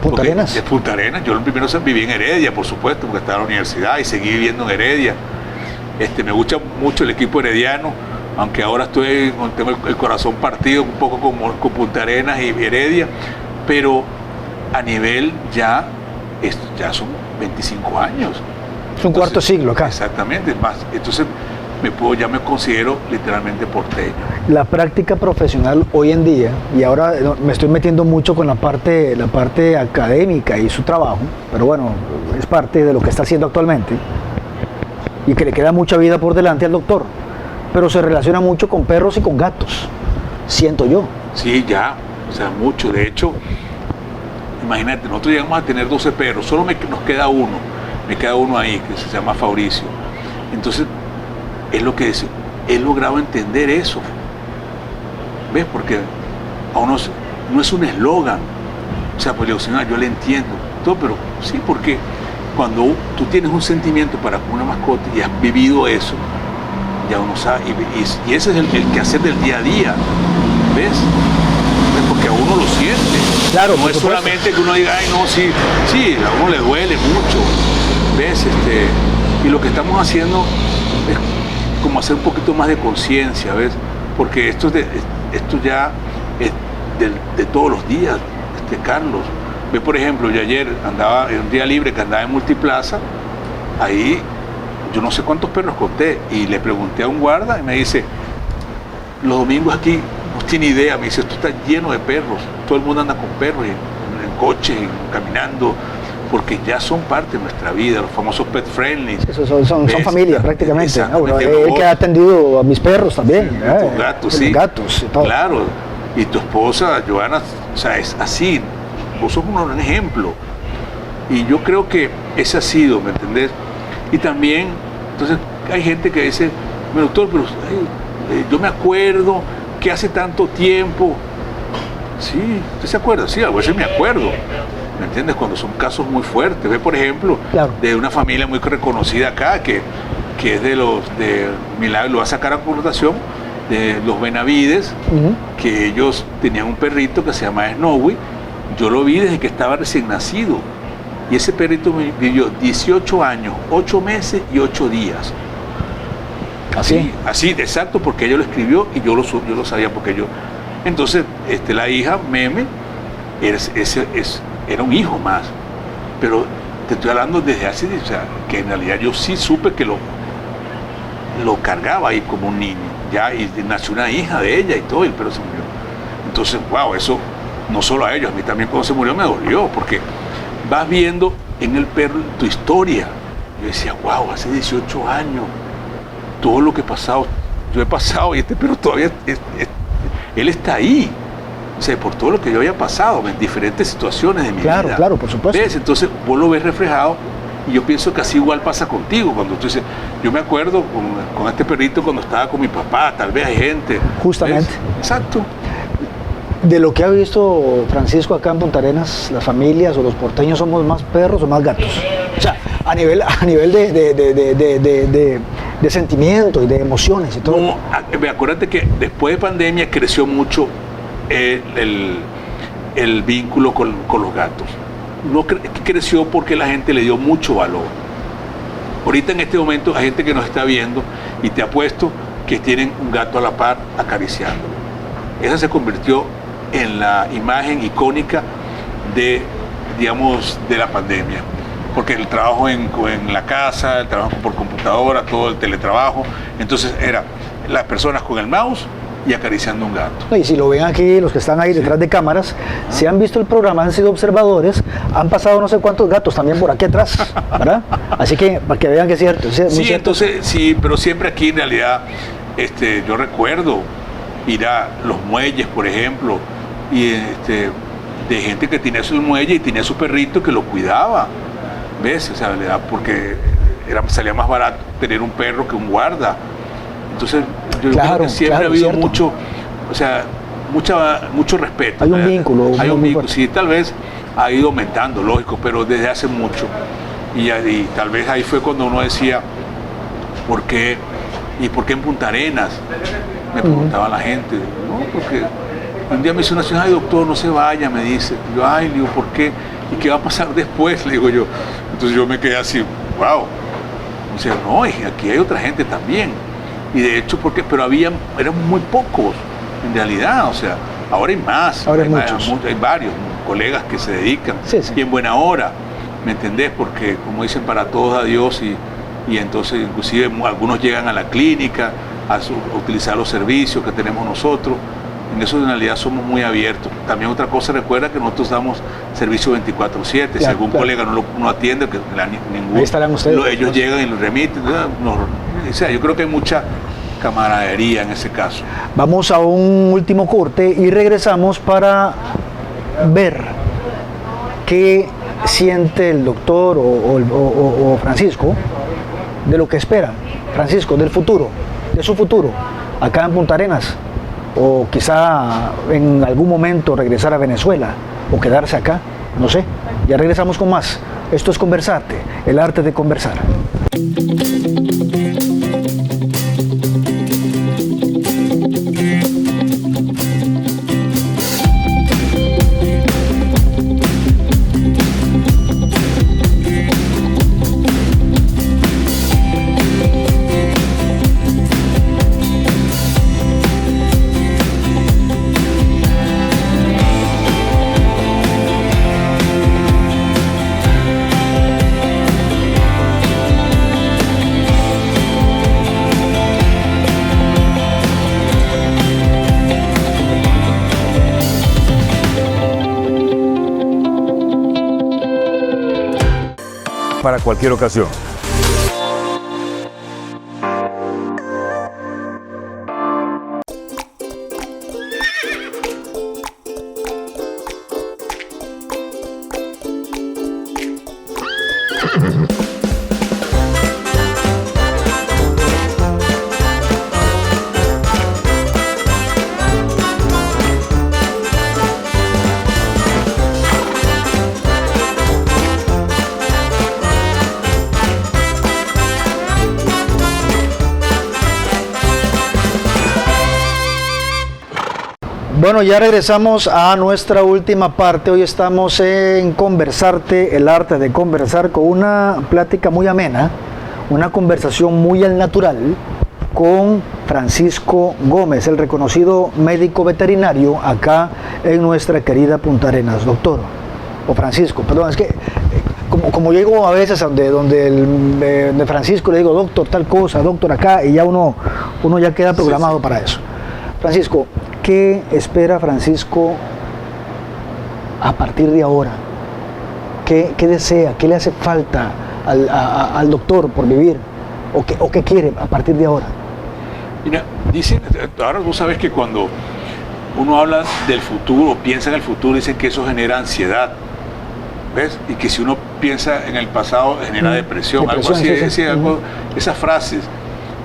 Punta Arenas. De Punta Arenas. Yo primero viví en Heredia, por supuesto, porque estaba en la universidad y seguí viviendo en Heredia. Me gusta mucho el equipo herediano, aunque ahora tengo el corazón partido un poco con Punta Arenas y Heredia, pero a nivel ya son 25 años. Es un cuarto siglo acá. Exactamente, más. Entonces ya me considero literalmente porteño. La práctica profesional hoy en día, y ahora me estoy metiendo mucho con la parte académica y su trabajo, pero bueno, es parte de lo que está haciendo actualmente, y que le queda mucha vida por delante al doctor, pero se relaciona mucho con perros y con gatos, siento yo. Sí, ya, o sea, mucho. De hecho, imagínate, nosotros llegamos a tener 12 perros, solo nos queda uno, ahí, que se llama Fabricio. Entonces, es lo que dice, he logrado entender eso. ¿Ves? Porque a uno no es un eslogan. O sea, pues yo le entiendo. Todo, pero sí, porque cuando tú tienes un sentimiento para con una mascota y has vivido eso, ya uno sabe. Y ese es el quehacer del día a día. ¿Ves? Porque a uno lo siente. Claro, no es solamente que uno diga, ay, no, sí, a uno le duele mucho. ¿Ves? Y lo que estamos haciendo es como hacer un poquito más de conciencia, ¿ves? Porque esto ya es de todos los días, Carlos. Ve, por ejemplo, yo ayer andaba en un día libre que andaba en Multiplaza, ahí yo no sé cuántos perros conté, y le pregunté a un guarda y me dice, los domingos aquí no tiene idea, me dice, esto está lleno de perros, todo el mundo anda con perros, en coches, caminando, porque ya son parte de nuestra vida, los famosos pet friendly. Son familia prácticamente. Él que ha atendido a mis perros también. Tus gatos, sí. Gatos y todo. Claro. Y tu esposa, Joana, o sea, es así. Vos sos un ejemplo. Y yo creo que ese ha sido, ¿me entendés? Y también, entonces, hay gente que dice, bueno, doctor, pero yo me acuerdo que hace tanto tiempo. Sí, ¿usted se acuerda? Sí, a veces me acuerdo. ¿Me entiendes? Cuando son casos muy fuertes. Ve, por ejemplo, claro, de una familia muy reconocida acá, que es de Milagro, lo va a sacar a connotación, de los Benavides, que ellos tenían un perrito que se llama Snowy. Yo lo vi desde que estaba recién nacido. Y ese perrito vivió 18 años, 8 meses y 8 días. Así, exacto, porque ella lo escribió y yo lo sabía porque yo. Entonces, la hija, Meme, era un hijo más. Pero te estoy hablando desde hace, o sea, que en realidad yo sí supe que lo cargaba ahí como un niño, ya, y nació una hija de ella y todo, y el perro se murió. Entonces, wow, eso no solo a ellos, a mí también cuando se murió me dolió, porque vas viendo en el perro tu historia. Yo decía, wow, hace 18 años, todo lo que he pasado, yo he pasado, y este perro todavía, él está ahí. O sea, por todo lo que yo había pasado en diferentes situaciones de mi vida. Claro, por supuesto. ¿Ves? Entonces vos lo ves reflejado, y yo pienso que así igual pasa contigo. Cuando tú dices, yo me acuerdo con este perrito cuando estaba con mi papá, tal vez hay gente. Justamente. ¿Ves? Exacto. De lo que ha visto Francisco acá en Punta Arenas, las familias o los porteños somos más perros o más gatos. O sea, a nivel de sentimiento y de emociones y todo. No, acuérdate que después de pandemia creció mucho el vínculo con los gatos. No creció porque la gente le dio mucho valor. Ahorita en este momento hay gente que nos está viendo y te apuesto que tienen un gato a la par acariciándolo. Esa se convirtió en la imagen icónica de la pandemia. Porque el trabajo en la casa, el trabajo por computadora, todo el teletrabajo, entonces era las personas con el mouse y acariciando un gato. Y si lo ven aquí, los que están ahí detrás de cámaras, si han visto el programa, han sido observadores, han pasado no sé cuántos gatos también por aquí atrás, ¿verdad? Así que para que vean que es cierto. Es muy cierto. Entonces, sí, pero siempre aquí en realidad, yo recuerdo ir a los muelles, por ejemplo, y de gente que tenía su muelle y tenía su perrito que lo cuidaba, ¿ves? O sea, porque salía más barato tener un perro que un guarda. Entonces, yo creo que siempre ha habido mucho, o sea, mucho respeto. Hay un vínculo. Hay un vínculo, sí, tal vez ha ido aumentando, lógico, pero desde hace mucho. Y tal vez ahí fue cuando uno decía, ¿por qué? ¿Y por qué en Punta Arenas? Me preguntaba la gente. No, porque un día me hizo una señora, ay doctor, no se vaya, me dice. Yo, ay, le digo, ¿por qué? ¿Y qué va a pasar después? Le digo yo. Entonces yo me quedé así, wow. O sea, no, aquí hay otra gente también. Y de hecho, pero eran muy pocos, en realidad, o sea, ahora hay más. Ahora hay muchos. Hay varios colegas que se dedican, y en buena hora, ¿me entendés? Porque, como dicen, para todos a Dios, y entonces, inclusive, algunos llegan a la clínica a utilizar los servicios que tenemos nosotros. En eso, en realidad, somos muy abiertos. También otra cosa, recuerda que nosotros damos servicio 24/7. Si algún colega no atiende, que ninguno, ahí estarán ustedes. Ellos llegan y lo remiten. O sea, yo creo que hay mucha camaradería en ese caso. Vamos a un último corte y regresamos para ver qué siente el doctor o Francisco de lo que espera Francisco, del futuro, de su futuro, acá en Punta Arenas, o quizá en algún momento regresar a Venezuela o quedarse acá, no sé. Ya regresamos con más. Esto es Conversarte, el arte de conversar. Para cualquier ocasión. Bueno, ya regresamos a nuestra última parte. Hoy estamos en Conversarte, el arte de conversar, con una plática muy amena, una conversación muy al natural con Francisco Gómez, el reconocido médico veterinario acá en nuestra querida Punta Arenas. Doctor, o Francisco, perdón, es que como llego a veces donde Francisco le digo, doctor, tal cosa, doctor, acá, y ya uno ya queda programado para eso. Francisco, ¿qué espera Francisco a partir de ahora? ¿Qué desea? ¿Qué le hace falta al doctor por vivir? ¿O qué quiere a partir de ahora? Mira, dicen, ahora tú sabes que cuando uno habla del futuro, piensa en el futuro, dicen que eso genera ansiedad. ¿Ves? Y que si uno piensa en el pasado genera depresión, algo así, esas frases.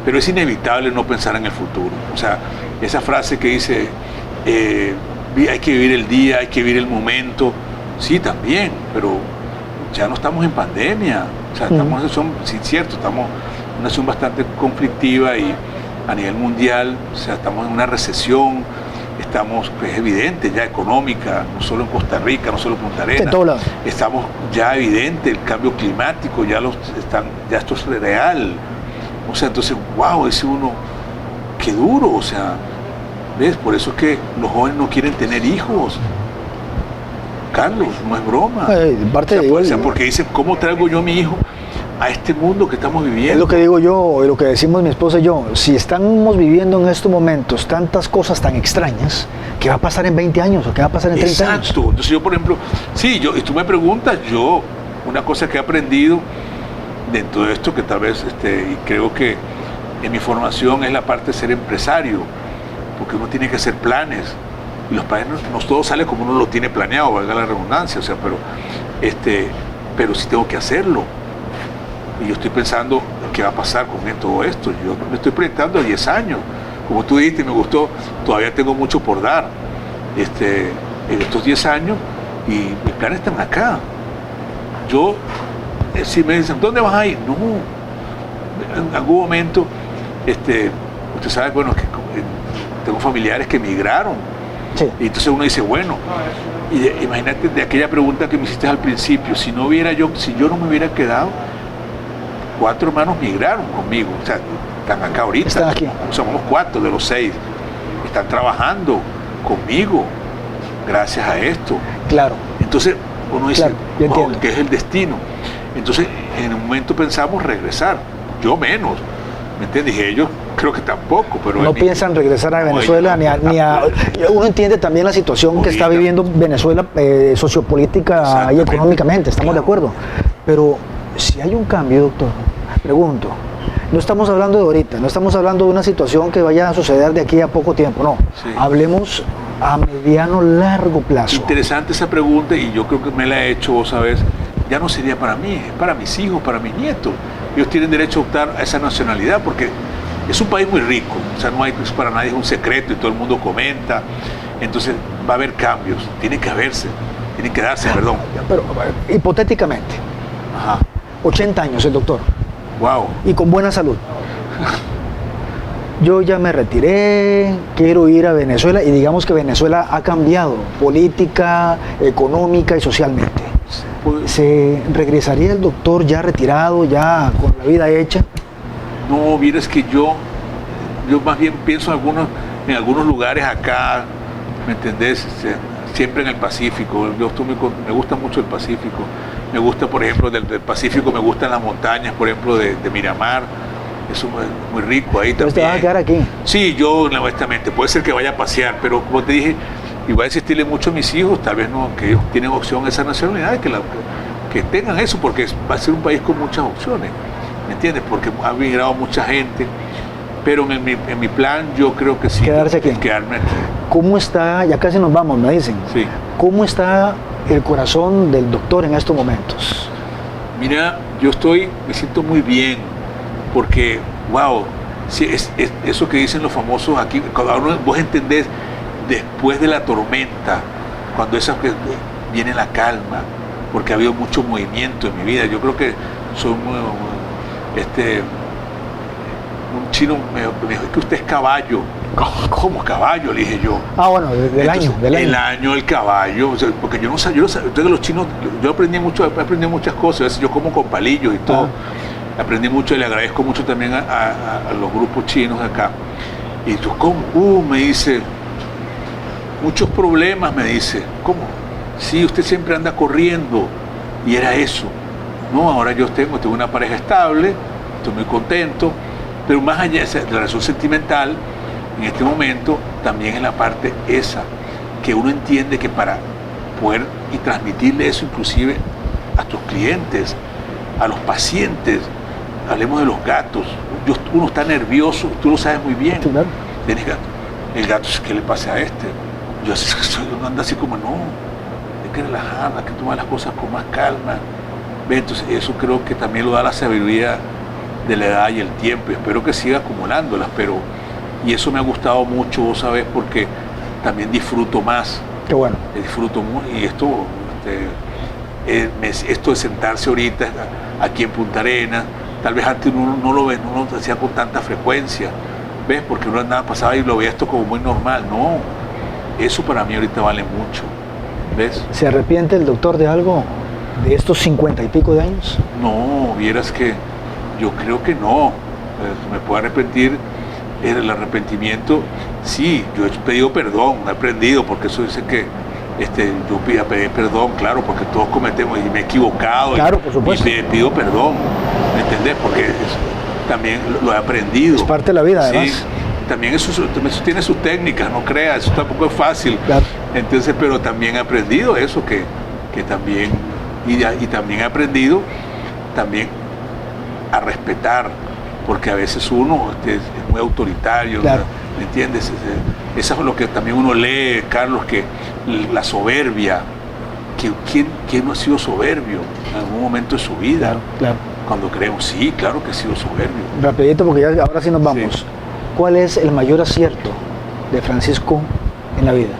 Pero es inevitable no pensar en el futuro. O sea, esa frase que dice, hay que vivir el día, hay que vivir el momento. Sí, también, pero ya no estamos en pandemia. O sea, estamos en una situación, sí, cierto, estamos en una situación bastante conflictiva y a nivel mundial, o sea, estamos en una recesión. Estamos, pues, es evidente, ya económica, no solo en Costa Rica, no solo en Punta Arenas. Estamos ya evidente, el cambio climático, ya esto es real. O sea, entonces, wow, dice uno, qué duro, o sea, ¿ves? Por eso es que los jóvenes no quieren tener hijos. Carlos, no es broma. Porque dicen, ¿cómo traigo yo a mi hijo a este mundo que estamos viviendo? Es lo que digo yo, y lo que decimos mi esposa y yo. Si estamos viviendo en estos momentos tantas cosas tan extrañas, ¿qué va a pasar en 20 años o qué va a pasar en 30 años? Exacto. Entonces yo, por ejemplo, y tú me preguntas, una cosa que he aprendido dentro de esto, que tal vez, y creo que en mi formación es la parte de ser empresario, porque uno tiene que hacer planes, y los planes no todo sale como uno lo tiene planeado, valga la redundancia, o sea, pero sí tengo que hacerlo. Y yo estoy pensando qué va a pasar con todo esto. Yo me estoy proyectando a 10 años. Como tú dijiste, me gustó, todavía tengo mucho por dar en estos 10 años y mis planes están acá. Si me dicen, ¿dónde vas a ir? No, en algún momento, usted sabe, bueno, que tengo familiares que emigraron. Sí. Y entonces uno dice, bueno, imagínate de aquella pregunta que me hiciste al principio, si yo no me hubiera quedado, 4 hermanos migraron conmigo, o sea, están acá ahorita. Están aquí. Somos 4 de los 6. Están trabajando conmigo gracias a esto. Claro. Entonces uno dice, claro, que es el destino. Entonces en un momento pensamos regresar, yo menos, ¿me entiendes? Y ellos creo que tampoco, pero... No piensan regresar a Venezuela, ni a... Uno entiende también la situación que está viviendo Venezuela sociopolítica y económicamente, estamos de acuerdo. Pero si hay un cambio, doctor, pregunto, no estamos hablando de ahorita, no estamos hablando de una situación que vaya a suceder de aquí a poco tiempo, no. Sí. Hablemos a mediano, largo plazo. Interesante esa pregunta y yo creo que me la he hecho, vos sabés, ya no sería para mí, es para mis hijos, para mis nietos. Ellos tienen derecho a optar a esa nacionalidad porque es un país muy rico, o sea, no hay, para nadie es un secreto y todo el mundo comenta. Entonces va a haber cambios, tienen que darse, perdón. Pero hipotéticamente, 80 años el doctor. Wow. Y con buena salud. Yo ya me retiré, quiero ir a Venezuela y digamos que Venezuela ha cambiado política, económica y socialmente. ¿Se regresaría el doctor ya retirado, ya con la vida hecha? No, vieras que yo más bien pienso en algunos lugares acá, ¿me entendés? Siempre en el Pacífico. Me gusta mucho el Pacífico. Me gusta, por ejemplo, del Pacífico, me gustan las montañas, por ejemplo, de Miramar. Eso es muy rico ahí también. ¿Usted va a quedar aquí? Sí, yo honestamente, puede ser que vaya a pasear, pero como te dije, igual insistirle mucho a mis hijos, tal vez no, que ellos tienen opción a esa nacionalidad, que tengan eso, porque va a ser un país con muchas opciones, ¿me entiendes? Porque ha migrado mucha gente, pero en mi plan yo creo que sí. Quedarse aquí. Quedarme aquí. ¿Cómo está, ya casi nos vamos, me dicen, sí, cómo está el corazón del doctor en estos momentos? Mira, me siento muy bien, porque, wow, sí, es eso que dicen los famosos aquí, cuando vos entendés, después de la tormenta, cuando viene la calma, porque ha habido mucho movimiento en mi vida. Yo creo que soy un chino me dijo, es que usted es caballo. ¿Cómo caballo? Le dije yo. Ah, bueno, del año. El año, el caballo, o sea, porque yo no sabía, entonces los chinos, yo aprendí muchas cosas, a veces yo como con palillos y todo. Aprendí mucho y le agradezco mucho también a los grupos chinos de acá. Y tú, ¿cómo? Me dice, muchos problemas, me dice. ¿Cómo? sí, usted siempre anda corriendo. Y era eso. No, ahora yo tengo una pareja estable, estoy muy contento, pero más allá de la relación sentimental, en este momento también es la parte esa, que uno entiende que para poder y transmitirle eso inclusive a tus clientes, a los pacientes, hablemos de los gatos, uno está nervioso, tú lo sabes muy bien. Sí, claro. Tienes gato, el gato, ¿qué le pasa a este? Uno anda así como, no, hay que relajar, hay que tomar las cosas con más calma. ¿Ve? Entonces eso creo que también lo da la sabiduría de la edad y el tiempo, y espero que siga acumulándolas, y eso me ha gustado mucho, vos sabés, porque también disfruto más. Qué bueno. Disfruto mucho, y esto de sentarse ahorita aquí en Punta Arenas, tal vez antes uno no lo hacía con tanta frecuencia, ¿ves? Porque uno andaba, pasaba y lo veía esto como muy normal. No, eso para mí ahorita vale mucho, ¿ves? ¿Se arrepiente el doctor de algo de estos 50 y pico de años? No, vieras que yo creo que no. Me puedo arrepentir. El arrepentimiento, sí, yo he pedido perdón, he aprendido, porque eso dice que yo pedí perdón, claro, porque todos cometemos y me he equivocado. Claro, por supuesto. Y pido perdón, ¿me entendés? Porque también lo he aprendido. Es parte de la vida, sí, además. También eso tiene sus técnicas, no creas, eso tampoco es fácil. Claro. Entonces, pero también he aprendido eso, que también, y también he aprendido también a respetar, porque a veces uno es muy autoritario, claro. ¿Me entiendes? Eso es lo que también uno lee, Carlos, que la soberbia, ¿quién no ha sido soberbio en algún momento de su vida? Claro, claro. Cuando creemos, sí, claro que ha sido soberbio. Rapidito, porque ya ahora sí nos vamos. Sí. ¿Cuál es el mayor acierto de Francisco en la vida?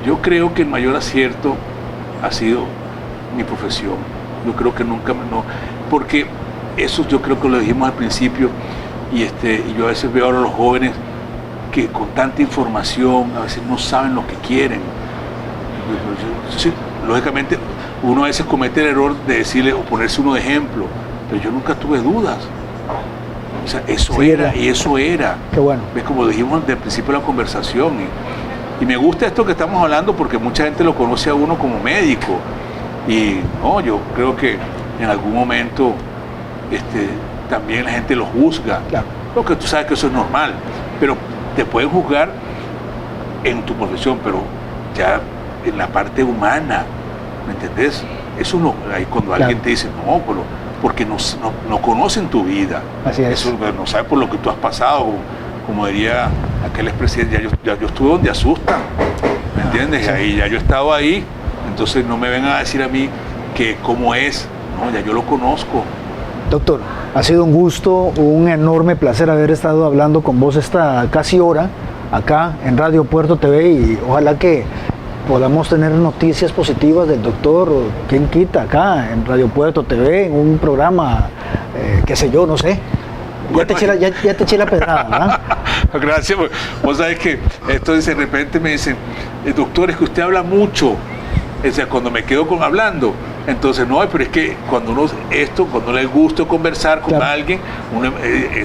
Yo creo que el mayor acierto ha sido mi profesión. Yo creo que nunca, porque eso yo creo que lo dijimos al principio, y yo a veces veo ahora a los jóvenes que con tanta información a veces no saben lo que quieren. Sí, lógicamente uno a veces comete el error de decirle o ponerse uno de ejemplo, pero yo nunca tuve dudas. O sea, eso sí, era, y eso era. Qué bueno. ¿Ves? Como dijimos desde el principio de la conversación. Y me gusta esto que estamos hablando porque mucha gente lo conoce a uno como médico. Y no, yo creo que en algún momento también la gente lo juzga. Claro. Porque tú sabes que eso es normal. Pero te pueden juzgar en tu profesión, pero ya en la parte humana, ¿me entendés? Eso no, ahí cuando claro. Alguien te dice, no, porque no conocen tu vida. Así es. Eso no sabe por lo que tú has pasado, como diría aquel expresidente, ya yo estuve donde asustan, ¿me entiendes? Sí. Ahí ya yo he estado ahí, entonces no me vengan a decir a mí que cómo es, no, ya yo lo conozco. Doctor, ha sido un gusto, un enorme placer haber estado hablando con vos esta casi hora acá en Radio Puerto TV, y ojalá que podamos tener noticias positivas del doctor, quién quita, acá en Radio Puerto TV, en un programa, qué sé yo, no sé. Bueno, ya te eché la pedrada, ¿verdad? Gracias. Vos sabés que entonces de repente me dicen, doctor, es que usted habla mucho. O sea, cuando me quedo hablando, entonces no, pero es que cuando le gusta conversar con claro. alguien,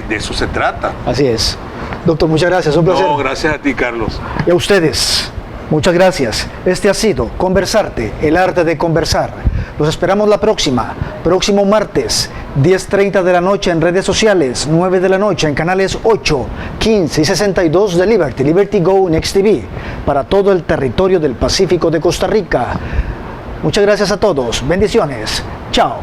de eso se trata. Así es. Doctor, muchas gracias, un placer. No, gracias a ti, Carlos. Y a ustedes, muchas gracias. Este ha sido Conversarte, el arte de conversar. Los esperamos la próximo martes, 10:30 de la noche en redes sociales, 9 de la noche en canales 8, 15 y 62 de Liberty Go Next TV, para todo el territorio del Pacífico de Costa Rica. Muchas gracias a todos. Bendiciones. Chao.